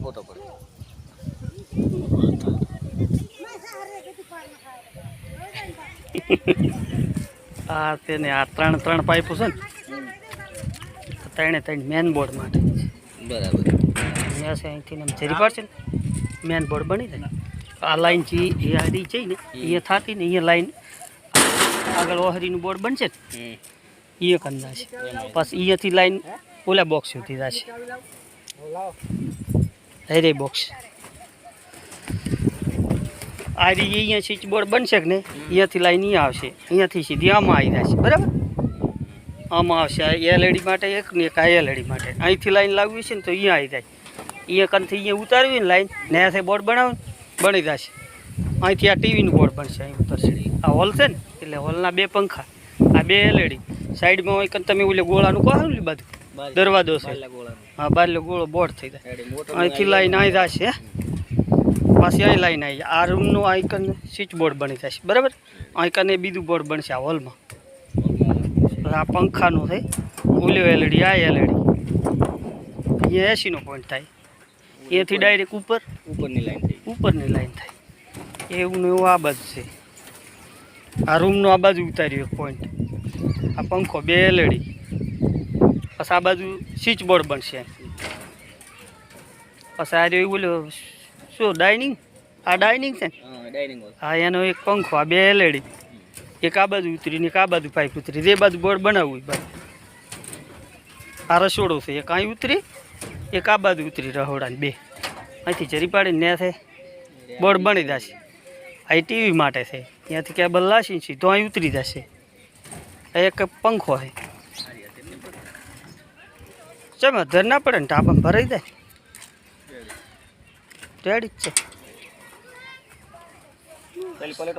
photo પડે આ તેને આ ત્રણ પાઇપો છે ને ત્રણ મેન બોર્ડ માટે બરાબર અહીંયા છે અહીંથી ને જરી પડશે ને મેન બોર્ડ બની જાય આ લાઈન છે એ આડી છે ને અહીંયા થતી ને અહીંયા લાઈન આગળ ઓહરીનું બોર્ડ બનશે ને એ કરી જશે પછી અહીંયાથી લાઈન ઓલા બોક્સ સુધી જશે હેરે બોક્સ આ રીતે અહીંયા સ્વિચ બોર્ડ બનશે કે ને અહીંયાથી લાઈન અહીંયા આવશે અહીંયાથી સીધી આમાં આવી જશે બરાબર આમાં આવશે એલઈડી માટે એક ને એક આ એલઈડી માટે અહીંથી લાઈન લાવવી છે ને તો અહીંયા આવી જાય અહીંયા કનથી અહીંયા ઉતારવી ને લાઈન ને અહીંયાથી બોર્ડ બનાવો ને બની જશે અહીંથી આ ટીવીનું બોર્ડ બનશે અહીં ઉતરશે આ હોલ છે ને એટલે હોલના બે પંખા આ બે એલઈડી સાઈડમાં હોય કન તમે ઓલે ગોળાનું કહો ને બધું દરવાજો છે હા બારલો ગોળો બોર્ડ થઈ જાય અહીંથી લાઈન અહીં જશે પાછી અહીં લાઈન આવી આ રૂમનું આઈકન સ્વિચ બોર્ડ બની જશે બરાબર આઈકન એ બીજું બોર્ડ બનશે આ હોલમાં આ પંખાનું થાય ઓલ્યો એલઈડી આ એલઈડી અહીંયા એસીનો પોઈન્ટ થાય એથી ડાયરેક્ટ ઉપરની લાઈન થાય એવું ને એવું આ બાજુ છે આ રૂમનું આ બાજુ ઉતાર્યું એક પોઈન્ટ આ પંખો બે એલઈડી પછી આ બાજુ સ્વિચ બોર્ડ બનશે પછી આ રહ્યો બોલ્યો શું ડાઇનિંગ આ ડાઇનિંગ છે ને હા એનો એક પંખો આ બે એલઈડી એક આ બાજુ ઉતરી ને એક આ બાજુ પાઇપ ઉતરી જે બાજુ બોર્ડ બનાવવું બાજુ આ રસોડો છે એક અહીં ઉતરી એક આ બાજુ ઉતરી રહોડાને બે અહીંથી જરી પાડીને ત્યાં બોર્ડ બની જશે અહીં ટીવી માટે છે ત્યાંથી કેબલ લાસી સીધો અહીં ઉતરી જશે એક પંખો છે ચમ ધર ના પડે ને ટાપામાં ભરાઈ જાય રેડી જ છે